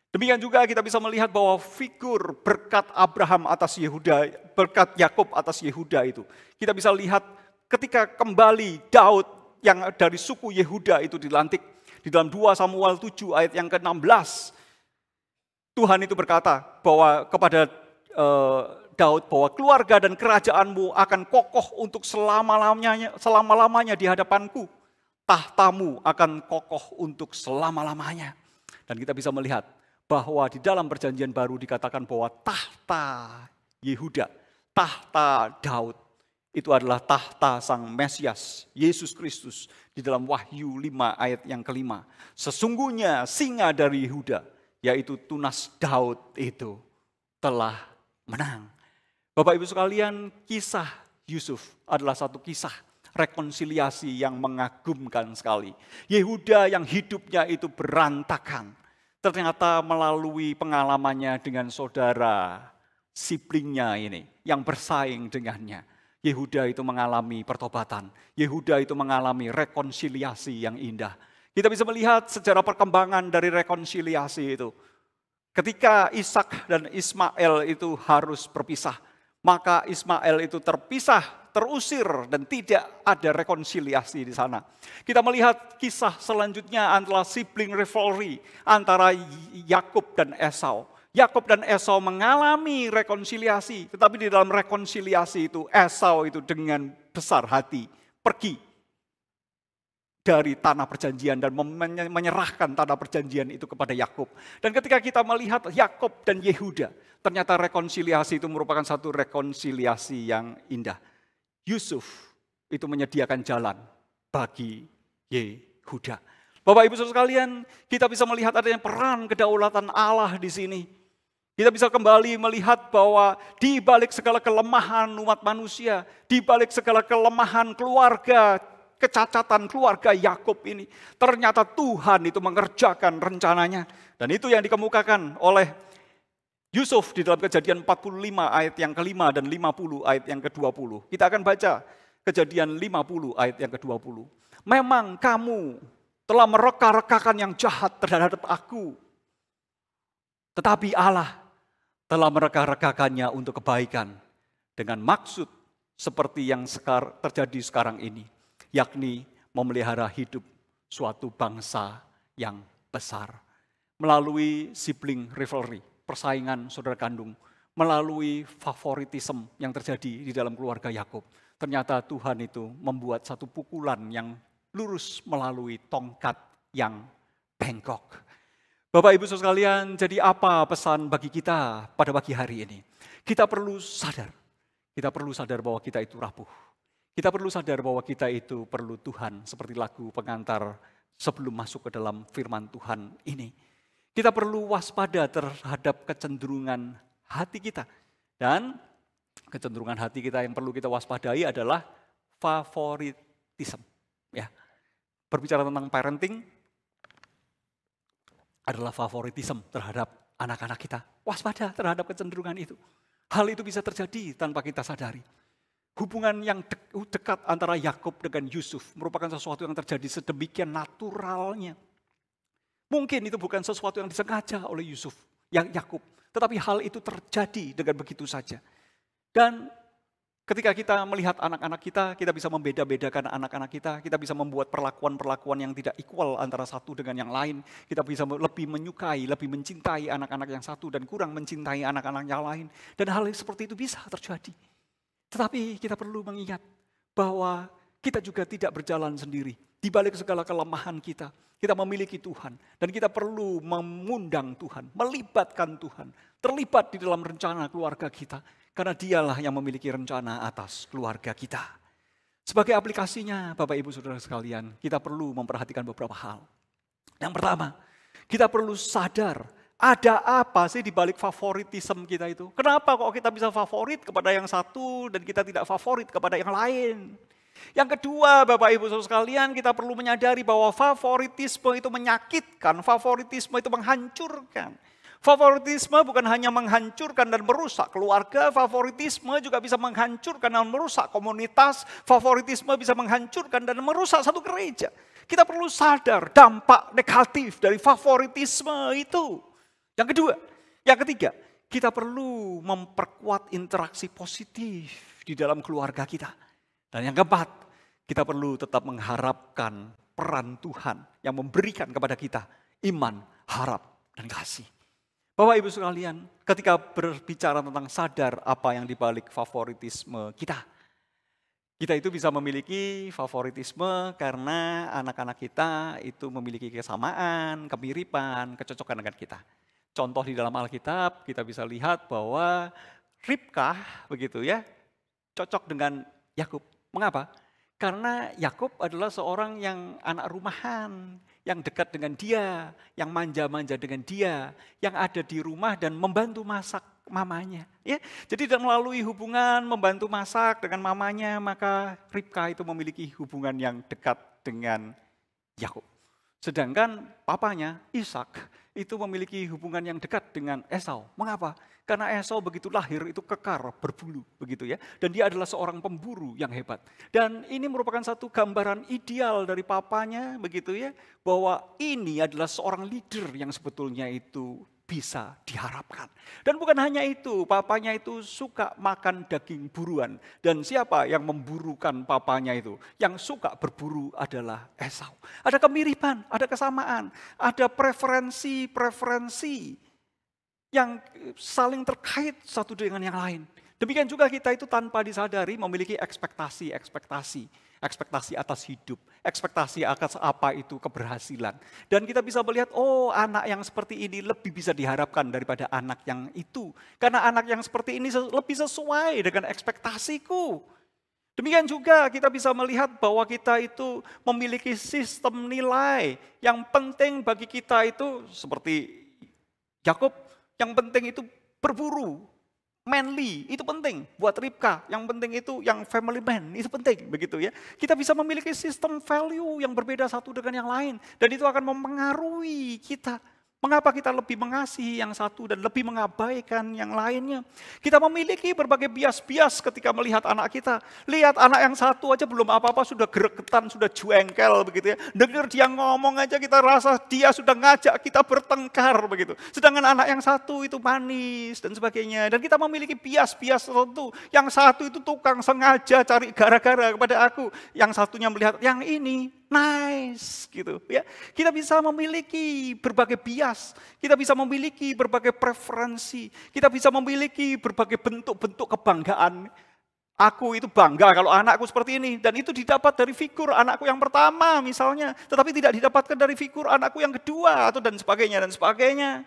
Demikian juga kita bisa melihat bahwa figur berkat Abraham atas Yehuda, berkat Yakub atas Yehuda itu. Kita bisa lihat ketika kembali Daud yang dari suku Yehuda itu dilantik. Di dalam 2 Samuel 7 ayat yang ke-16. Tuhan itu berkata bahwa kepada Daud bahwa keluarga dan kerajaanmu akan kokoh untuk selama-lamanya di hadapanku. Tahtamu akan kokoh untuk selama-lamanya. Dan kita bisa melihat bahwa di dalam perjanjian baru dikatakan bahwa tahta Yehuda, tahta Daud, itu adalah tahta Sang Mesias, Yesus Kristus. Di dalam Wahyu 5 ayat yang ke-5. Sesungguhnya singa dari Yehuda, yaitu tunas Daud itu telah menang. Bapak Ibu sekalian, kisah Yusuf adalah satu kisah rekonsiliasi yang mengagumkan sekali. Yehuda yang hidupnya itu berantakan, ternyata melalui pengalamannya dengan saudara siblingnya ini yang bersaing dengannya. Yehuda itu mengalami pertobatan. Yehuda itu mengalami rekonsiliasi yang indah. Kita bisa melihat sejarah perkembangan dari rekonsiliasi itu. Ketika Ishak dan Ismail itu harus berpisah, maka Ismail itu terpisah, terusir, dan tidak ada rekonsiliasi di sana. Kita melihat kisah selanjutnya adalah sibling rivalry antara Yakub dan Esau. Yakub dan Esau mengalami rekonsiliasi, tetapi di dalam rekonsiliasi itu Esau itu dengan besar hati pergi dari tanah perjanjian dan menyerahkan tanah perjanjian itu kepada Yakub. Dan ketika kita melihat Yakub dan Yehuda, ternyata rekonsiliasi itu merupakan satu rekonsiliasi yang indah. Yusuf itu menyediakan jalan bagi Yehuda. Bapak Ibu Saudara sekalian, kita bisa melihat adanya peran kedaulatan Allah di sini. Kita bisa kembali melihat bahwa di balik segala kelemahan umat manusia, di balik segala kelemahan keluarga, kecacatan keluarga Yakub ini, ternyata Tuhan itu mengerjakan rencananya. Dan itu yang dikemukakan oleh Yusuf di dalam Kejadian 45 ayat yang ke-5 dan 50 ayat yang ke-20. Kita akan baca Kejadian 50 ayat yang ke-20. Memang kamu telah mereka-rekakan yang jahat terhadap aku, tetapi Allah telah mereka-rekakannya untuk kebaikan dengan maksud seperti yang terjadi sekarang ini, yakni memelihara hidup suatu bangsa yang besar. Melalui sibling rivalry, persaingan saudara kandung, melalui favoritisme yang terjadi di dalam keluarga Yakub. Ternyata Tuhan itu membuat satu pukulan yang lurus melalui tongkat yang bengkok. Bapak Ibu Saudara sekalian, jadi apa pesan bagi kita pada pagi hari ini? Kita perlu sadar. Kita perlu sadar bahwa kita itu rapuh. Kita perlu sadar bahwa kita itu perlu Tuhan, seperti lagu pengantar sebelum masuk ke dalam firman Tuhan ini. Kita perlu waspada terhadap kecenderungan hati kita. Dan kecenderungan hati kita yang perlu kita waspadai adalah favoritisme. Ya. Berbicara tentang parenting, adalah favoritisme terhadap anak-anak kita. Waspada terhadap kecenderungan itu. Hal itu bisa terjadi tanpa kita sadari. Hubungan yang dekat antara Yakub dengan Yusuf merupakan sesuatu yang terjadi sedemikian naturalnya. Mungkin itu bukan sesuatu yang disengaja oleh Yakub, tetapi hal itu terjadi dengan begitu saja. Dan ketika kita melihat anak-anak kita bisa membeda-bedakan anak-anak kita bisa membuat perlakuan-perlakuan yang tidak equal antara satu dengan yang lain. Kita bisa lebih menyukai, lebih mencintai anak-anak yang satu dan kurang mencintai anak-anak yang lain. Dan hal seperti itu bisa terjadi. Tetapi kita perlu mengingat bahwa kita juga tidak berjalan sendiri. Di balik segala kelemahan kita memiliki Tuhan. Dan kita perlu mengundang Tuhan, melibatkan Tuhan, terlibat di dalam rencana keluarga kita. Karena dialah yang memiliki rencana atas keluarga kita. Sebagai aplikasinya, Bapak Ibu Saudara sekalian, kita perlu memperhatikan beberapa hal. Yang pertama, kita perlu sadar ada apa sih di balik favoritisme kita itu. Kenapa kok kita bisa favorit kepada yang satu dan kita tidak favorit kepada yang lain. Yang kedua, Bapak Ibu Saudara sekalian, kita perlu menyadari bahwa favoritisme itu menyakitkan, favoritisme itu menghancurkan. Favoritisme bukan hanya menghancurkan dan merusak keluarga, favoritisme juga bisa menghancurkan dan merusak komunitas, favoritisme bisa menghancurkan dan merusak satu gereja. Kita perlu sadar dampak negatif dari favoritisme itu. Yang kedua, yang ketiga, kita perlu memperkuat interaksi positif di dalam keluarga kita. Dan yang keempat, kita perlu tetap mengharapkan peran Tuhan yang memberikan kepada kita iman, harap, dan kasih. Bapak Ibu sekalian, ketika berbicara tentang sadar apa yang dibalik favoritisme kita itu bisa memiliki favoritisme karena anak-anak kita itu memiliki kesamaan, kemiripan, kecocokan dengan kita. Contoh di dalam Alkitab kita bisa lihat bahwa Ribkah begitu ya, cocok dengan Yakub. Mengapa? Karena Yakub adalah seorang yang anak rumahan, yang dekat dengan dia, yang manja-manja dengan dia, yang ada di rumah dan membantu masak mamanya. Ya, jadi melalui hubungan membantu masak dengan mamanya, maka Ribkah itu memiliki hubungan yang dekat dengan Yakub. Sedangkan papanya Ishak itu memiliki hubungan yang dekat dengan Esau. Mengapa? Karena Esau begitu lahir itu kekar, berbulu begitu ya. Dan dia adalah seorang pemburu yang hebat. Dan ini merupakan satu gambaran ideal dari papanya begitu ya. Bahwa ini adalah seorang leader yang sebetulnya itu bisa diharapkan. Dan bukan hanya itu, papanya itu suka makan daging buruan. Dan siapa yang memburukan papanya itu? Yang suka berburu adalah Esau. Ada kemiripan, ada kesamaan, ada preferensi yang saling terkait satu dengan yang lain. Demikian juga kita itu tanpa disadari memiliki ekspektasi atas hidup, ekspektasi atas apa itu keberhasilan. Dan kita bisa melihat, oh anak yang seperti ini lebih bisa diharapkan daripada anak yang itu. Karena anak yang seperti ini lebih sesuai dengan ekspektasiku. Demikian juga kita bisa melihat bahwa kita itu memiliki sistem nilai yang penting bagi kita itu seperti Yakub, yang penting itu berburu, manly, itu penting buat Ribka, yang penting itu yang family man, itu penting begitu ya. Kita bisa memiliki sistem value yang berbeda satu dengan yang lain dan itu akan mempengaruhi kita. Mengapa kita lebih mengasihi yang satu dan lebih mengabaikan yang lainnya? Kita memiliki berbagai bias-bias ketika melihat anak kita. Lihat anak yang satu aja belum apa-apa sudah gregetan, sudah jengkel begitu ya. Dengar dia ngomong aja kita rasa dia sudah ngajak kita bertengkar begitu. Sedangkan anak yang satu itu manis dan sebagainya. Dan kita memiliki bias-bias tertentu. Yang satu itu tukang sengaja cari gara-gara kepada aku. Yang satunya melihat yang ini nice gitu ya. Kita bisa memiliki berbagai bias, kita bisa memiliki berbagai preferensi, kita bisa memiliki berbagai bentuk-bentuk kebanggaan. Aku itu bangga kalau anakku seperti ini dan itu didapat dari figur anakku yang pertama misalnya, tetapi tidak didapatkan dari figur anakku yang kedua atau dan sebagainya dan sebagainya.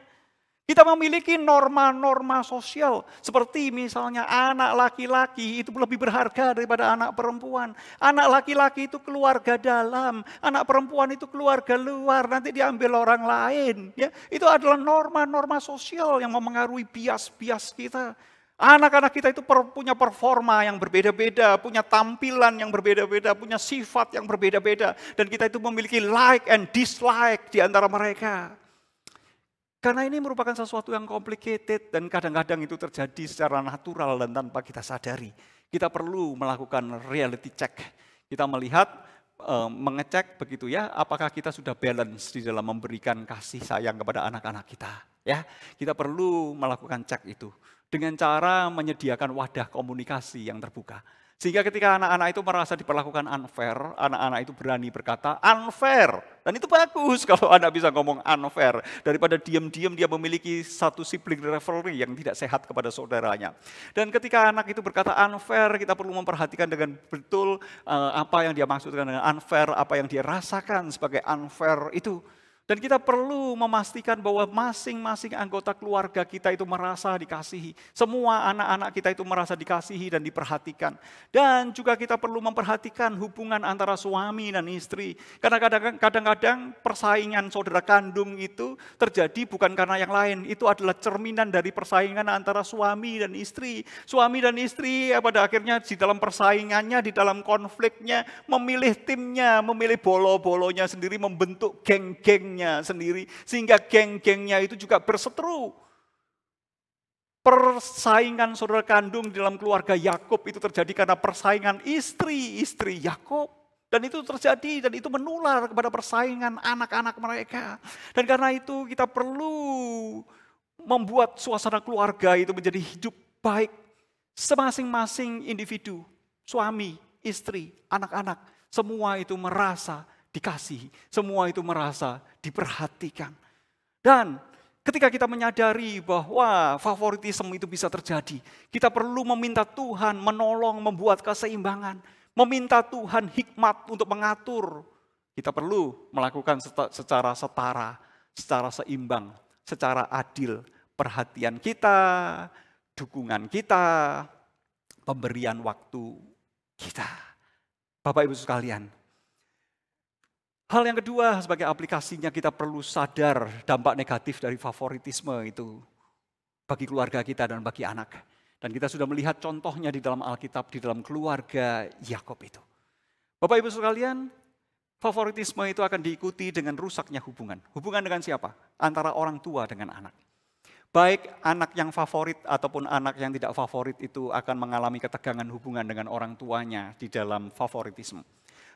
Kita memiliki norma-norma sosial, seperti misalnya anak laki-laki itu lebih berharga daripada anak perempuan. Anak laki-laki itu keluarga dalam, anak perempuan itu keluarga luar, nanti diambil orang lain. Ya, itu adalah norma-norma sosial yang memengaruhi bias-bias kita. Anak-anak kita itu punya performa yang berbeda-beda, punya tampilan yang berbeda-beda, punya sifat yang berbeda-beda. Dan kita itu memiliki like and dislike di antara mereka. Karena ini merupakan sesuatu yang complicated dan kadang-kadang itu terjadi secara natural dan tanpa kita sadari. Kita perlu melakukan reality check. Kita melihat, mengecek begitu ya, apakah kita sudah balance di dalam memberikan kasih sayang kepada anak-anak kita. Ya, kita perlu melakukan cek itu dengan cara menyediakan wadah komunikasi yang terbuka. Sehingga ketika anak-anak itu merasa diperlakukan unfair, anak-anak itu berani berkata unfair. Dan itu bagus kalau anak bisa ngomong unfair. Daripada diam-diam dia memiliki satu sibling rivalry yang tidak sehat kepada saudaranya. Dan ketika anak itu berkata unfair, kita perlu memperhatikan dengan betul apa yang dia maksudkan dengan unfair, apa yang dia rasakan sebagai unfair itu. Dan kita perlu memastikan bahwa masing-masing anggota keluarga kita itu merasa dikasihi. Semua anak-anak kita itu merasa dikasihi dan diperhatikan. Dan juga kita perlu memperhatikan hubungan antara suami dan istri. Karena kadang-kadang persaingan saudara kandung itu terjadi bukan karena yang lain. Itu adalah cerminan dari persaingan antara suami dan istri. Suami dan istri pada akhirnya di dalam persaingannya, di dalam konfliknya, memilih timnya, memilih bolo-bolonya sendiri, membentuk geng-gengnya sendiri, sehingga geng-gengnya itu juga berseteru. Persaingan saudara kandung di dalam keluarga Yakub itu terjadi karena persaingan istri-istri Yakub. Dan itu terjadi dan itu menular kepada persaingan anak-anak mereka. Dan karena itu kita perlu membuat suasana keluarga itu menjadi hidup baik. Semasing-masing individu, suami, istri, anak-anak, semua itu merasa dikasihi, semua itu merasa diperhatikan. Dan ketika kita menyadari bahwa favoritisme itu bisa terjadi, kita perlu meminta Tuhan menolong membuat keseimbangan, meminta Tuhan hikmat untuk mengatur. Kita perlu melakukan secara setara, secara seimbang, secara adil, perhatian kita, dukungan kita, pemberian waktu kita. Bapak Ibu sekalian, hal yang kedua sebagai aplikasinya kita perlu sadar dampak negatif dari favoritisme itu bagi keluarga kita dan bagi anak. Dan kita sudah melihat contohnya di dalam Alkitab, di dalam keluarga Yakub itu. Bapak Ibu sekalian, favoritisme itu akan diikuti dengan rusaknya hubungan. Hubungan dengan siapa? Antara orang tua dengan anak. Baik anak yang favorit ataupun anak yang tidak favorit itu akan mengalami ketegangan hubungan dengan orang tuanya di dalam favoritisme.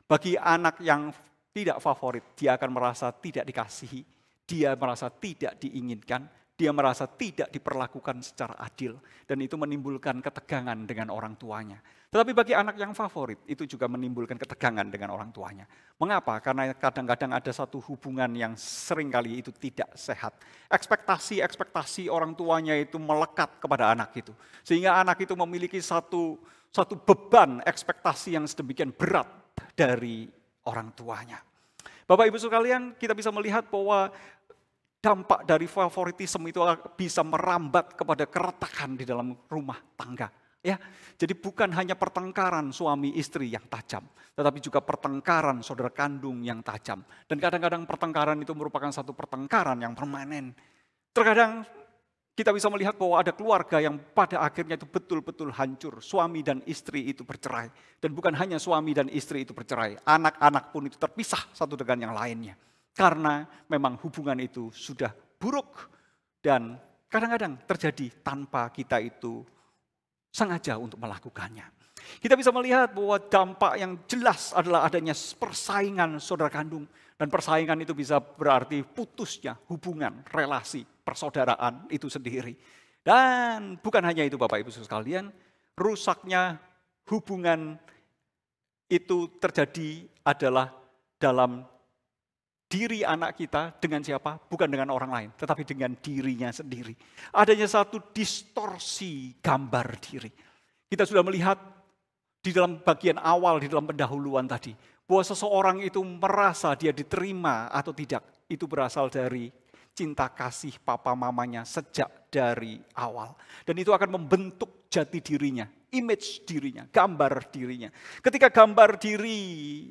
Bagi anak yang tidak favorit, dia akan merasa tidak dikasihi, dia merasa tidak diinginkan, dia merasa tidak diperlakukan secara adil. Dan itu menimbulkan ketegangan dengan orang tuanya. Tetapi bagi anak yang favorit, itu juga menimbulkan ketegangan dengan orang tuanya. Mengapa? Karena kadang-kadang ada satu hubungan yang seringkali itu tidak sehat. Ekspektasi orang tuanya itu melekat kepada anak itu. Sehingga anak itu memiliki satu beban ekspektasi yang sedemikian berat dari orang tuanya. Bapak Ibu sekalian, kita bisa melihat bahwa dampak dari favoritisme itu bisa merambat kepada keretakan di dalam rumah tangga. Ya, jadi bukan hanya pertengkaran suami istri yang tajam, tetapi juga pertengkaran saudara kandung yang tajam. Dan kadang-kadang pertengkaran itu merupakan satu pertengkaran yang permanen. Terkadang kita bisa melihat bahwa ada keluarga yang pada akhirnya itu betul-betul hancur. Suami dan istri itu bercerai. Dan bukan hanya suami dan istri itu bercerai, anak-anak pun itu terpisah satu dengan yang lainnya. Karena memang hubungan itu sudah buruk dan kadang-kadang terjadi tanpa kita itu sengaja untuk melakukannya. Kita bisa melihat bahwa dampak yang jelas adalah adanya persaingan saudara kandung. Dan persaingan itu bisa berarti putusnya hubungan, relasi, persaudaraan itu sendiri. Dan bukan hanya itu Bapak Ibu sekalian, rusaknya hubungan itu terjadi adalah dalam diri anak kita dengan siapa? Bukan dengan orang lain, tetapi dengan dirinya sendiri. Adanya satu distorsi gambar diri. Kita sudah melihat di dalam bagian awal, di dalam pendahuluan tadi, bahwa seseorang itu merasa dia diterima atau tidak, itu berasal dari cinta kasih papa mamanya sejak dari awal. Dan itu akan membentuk jati dirinya, image dirinya, gambar dirinya. Ketika gambar diri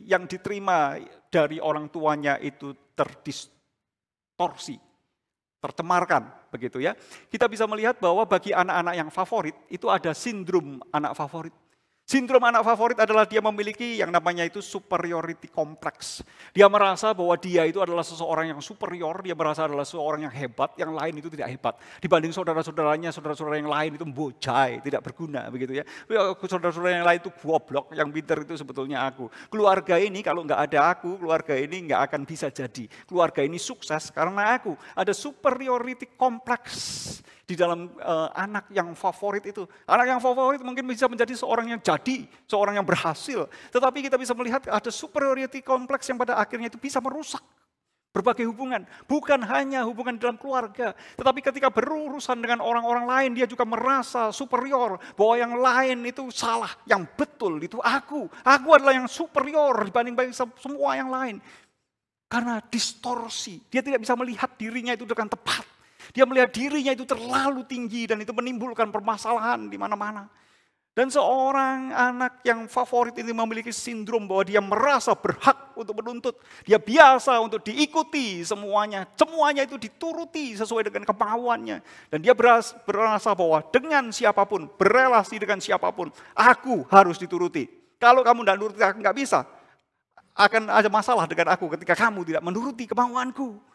yang diterima dari orang tuanya itu terdistorsi, tercemarkan, begitu ya. Kita bisa melihat bahwa bagi anak-anak yang favorit, itu ada sindrom anak favorit. Sindrom anak favorit adalah dia memiliki yang namanya itu superiority complex. Dia merasa bahwa dia itu adalah seseorang yang superior, dia merasa adalah seseorang yang hebat, yang lain itu tidak hebat. Dibanding saudara-saudaranya, saudara-saudara yang lain itu bojai, tidak berguna begitu ya. Saudara-saudara yang lain itu goblok, yang pintar itu sebetulnya aku. Keluarga ini kalau nggak ada aku, keluarga ini nggak akan bisa jadi. Keluarga ini sukses karena aku. Ada superiority complex di dalam anak yang favorit itu. Anak yang favorit mungkin bisa menjadi seorang yang jadi, seorang yang berhasil. Tetapi kita bisa melihat ada superiority complex yang pada akhirnya itu bisa merusak berbagai hubungan. Bukan hanya hubungan dalam keluarga, tetapi ketika berurusan dengan orang-orang lain, dia juga merasa superior. Bahwa yang lain itu salah, yang betul itu aku. Aku adalah yang superior dibanding semua yang lain. Karena distorsi, dia tidak bisa melihat dirinya itu dengan tepat. Dia melihat dirinya itu terlalu tinggi dan itu menimbulkan permasalahan di mana-mana. Dan seorang anak yang favorit ini memiliki sindrom bahwa dia merasa berhak untuk menuntut. Dia biasa untuk diikuti semuanya. Semuanya itu dituruti sesuai dengan kemauannya. Dan dia berasa bahwa dengan siapapun, berelasi dengan siapapun, aku harus dituruti. Kalau kamu tidak nuruti aku nggak bisa. Akan ada masalah dengan aku ketika kamu tidak menuruti kemauanku.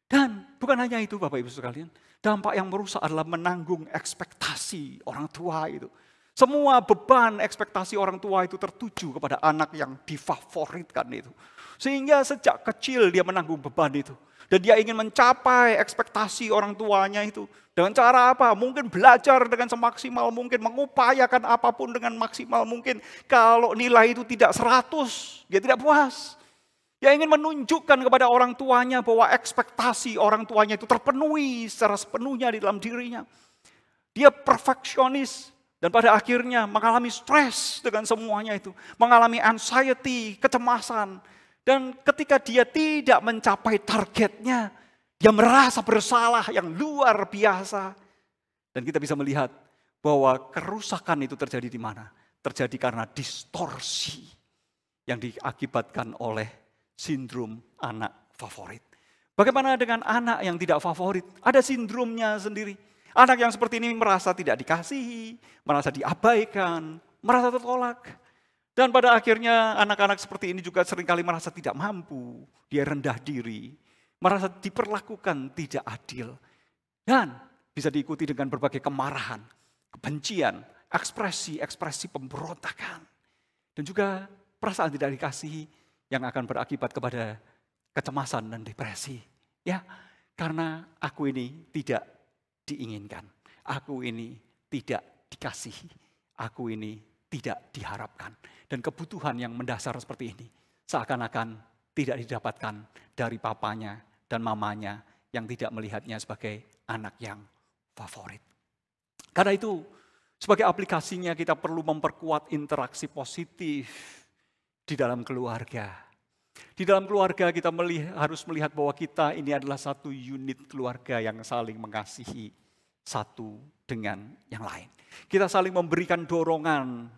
Dan bukan hanya itu Bapak Ibu sekalian, dampak yang merusak adalah menanggung ekspektasi orang tua itu. Semua beban ekspektasi orang tua itu tertuju kepada anak yang difavoritkan itu. Sehingga sejak kecil dia menanggung beban itu. Dan dia ingin mencapai ekspektasi orang tuanya itu. Dengan cara apa? Mungkin belajar dengan semaksimal mungkin, mengupayakan apapun dengan maksimal mungkin. Kalau nilai itu tidak 100, dia tidak puas. Dia ingin menunjukkan kepada orang tuanya bahwa ekspektasi orang tuanya itu terpenuhi secara sepenuhnya di dalam dirinya. Dia perfeksionis dan pada akhirnya mengalami stres dengan semuanya itu. Mengalami anxiety, kecemasan. Dan ketika dia tidak mencapai targetnya, dia merasa bersalah yang luar biasa. Dan kita bisa melihat bahwa kerusakan itu terjadi di mana? Terjadi karena distorsi yang diakibatkan oleh sindrom anak favorit. Bagaimana dengan anak yang tidak favorit? Ada sindromnya sendiri. Anak yang seperti ini merasa tidak dikasihi, merasa diabaikan, merasa tertolak. Dan pada akhirnya anak-anak seperti ini juga seringkali merasa tidak mampu. Dia rendah diri, merasa diperlakukan tidak adil. Dan bisa diikuti dengan berbagai kemarahan, kebencian, ekspresi pemberontakan. Dan juga perasaan tidak dikasihi, yang akan berakibat kepada kecemasan dan depresi. Ya, karena aku ini tidak diinginkan. Aku ini tidak dikasihi. Aku ini tidak diharapkan. Dan kebutuhan yang mendasar seperti ini seakan-akan tidak didapatkan dari papanya dan mamanya yang tidak melihatnya sebagai anak yang favorit. Karena itu, sebagai aplikasinya kita perlu memperkuat interaksi positif di dalam keluarga. Di dalam keluarga kita harus melihat bahwa kita ini adalah satu unit keluarga yang saling mengasihi satu dengan yang lain. Kita saling memberikan dorongan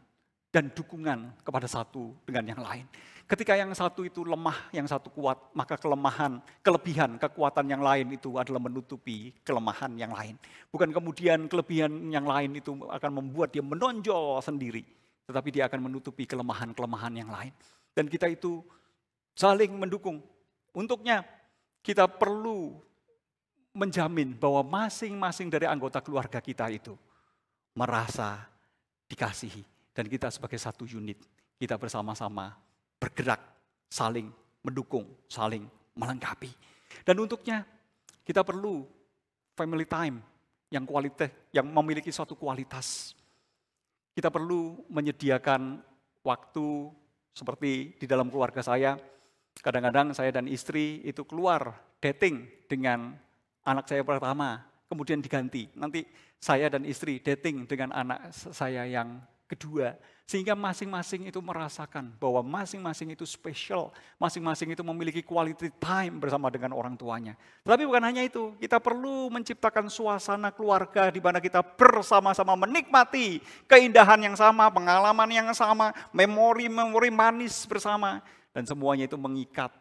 dan dukungan kepada satu dengan yang lain. Ketika yang satu itu lemah, yang satu kuat, maka kelebihan, kekuatan yang lain itu adalah menutupi kelemahan yang lain. Bukan kemudian kelebihan yang lain itu akan membuat dia menonjol sendiri, tetapi dia akan menutupi kelemahan-kelemahan yang lain. Dan kita itu saling mendukung. Untuknya kita perlu menjamin bahwa masing-masing dari anggota keluarga kita itu merasa dikasihi. Dan kita sebagai satu unit, kita bersama-sama bergerak, saling mendukung, saling melengkapi. Dan untuknya kita perlu family time yang memiliki suatu kualitas. Kita perlu menyediakan waktu seperti di dalam keluarga saya. Kadang-kadang saya dan istri itu keluar dating dengan anak saya pertama, kemudian diganti. Nanti saya dan istri dating dengan anak saya yang kedua. Sehingga masing-masing itu merasakan bahwa masing-masing itu spesial, masing-masing itu memiliki quality time bersama dengan orang tuanya. Tapi bukan hanya itu, kita perlu menciptakan suasana keluarga di mana kita bersama-sama menikmati keindahan yang sama, pengalaman yang sama, memori-memori manis bersama. Dan semuanya itu mengikat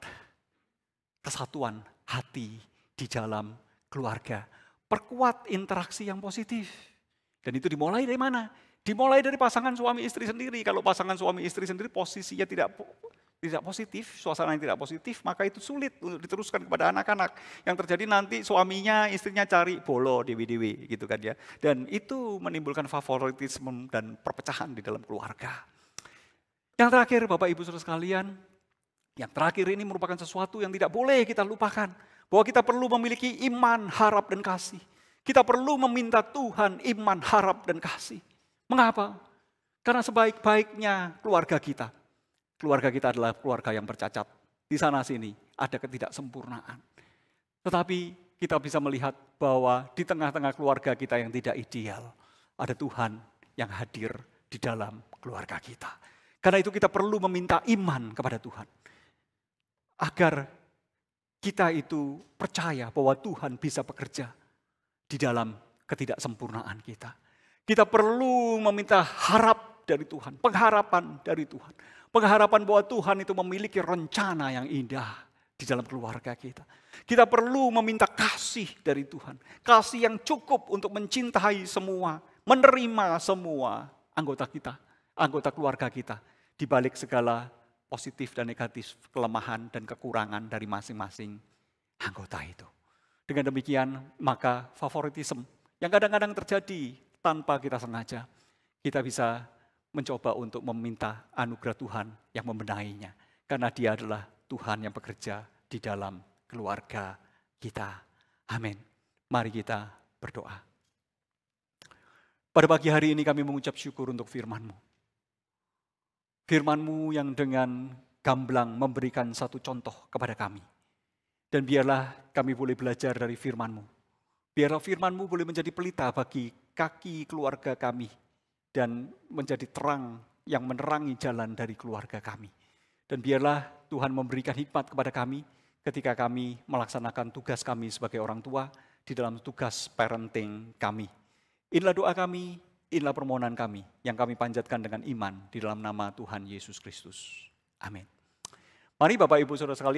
kesatuan hati di dalam keluarga. Perkuat interaksi yang positif. Dan itu dimulai dari mana? Dimulai dari pasangan suami istri sendiri. Kalau pasangan suami istri sendiri posisinya tidak positif, suasana yang tidak positif, maka itu sulit untuk diteruskan kepada anak-anak. Yang terjadi nanti suaminya, istrinya cari bolo, dewi-dewi gitu kan ya. Dan itu menimbulkan favoritisme dan perpecahan di dalam keluarga. Yang terakhir Bapak Ibu Saudara sekalian, yang terakhir ini merupakan sesuatu yang tidak boleh kita lupakan. Bahwa kita perlu memiliki iman, harap, dan kasih. Kita perlu meminta Tuhan iman, harap, dan kasih. Mengapa? Karena sebaik-baiknya keluarga kita adalah keluarga yang bercacat. Di sana sini ada ketidaksempurnaan. Tetapi kita bisa melihat bahwa di tengah-tengah keluarga kita yang tidak ideal, ada Tuhan yang hadir di dalam keluarga kita. Karena itu kita perlu meminta iman kepada Tuhan. Agar kita itu percaya bahwa Tuhan bisa bekerja di dalam ketidaksempurnaan kita. Kita perlu meminta harap dari Tuhan, pengharapan dari Tuhan. Pengharapan bahwa Tuhan itu memiliki rencana yang indah di dalam keluarga kita. Kita perlu meminta kasih dari Tuhan. Kasih yang cukup untuk mencintai semua, menerima semua anggota kita, anggota keluarga kita. Di balik segala positif dan negatif, kelemahan dan kekurangan dari masing-masing anggota itu. Dengan demikian, maka favoritisme yang kadang-kadang terjadi tanpa kita sengaja, kita bisa mencoba untuk meminta anugerah Tuhan yang membenahinya. Karena Dia adalah Tuhan yang bekerja di dalam keluarga kita. Amin. Mari kita berdoa. Pada pagi hari ini kami mengucap syukur untuk firman-Mu. Firman-Mu yang dengan gamblang memberikan satu contoh kepada kami. Dan biarlah kami boleh belajar dari firman-Mu. Biarlah firman-Mu boleh menjadi pelita bagi kaki keluarga kami dan menjadi terang yang menerangi jalan dari keluarga kami. Dan biarlah Tuhan memberikan hikmat kepada kami ketika kami melaksanakan tugas kami sebagai orang tua di dalam tugas parenting kami. Inilah doa kami, inilah permohonan kami yang kami panjatkan dengan iman di dalam nama Tuhan Yesus Kristus. Amin. Mari Bapak Ibu Saudara sekalian.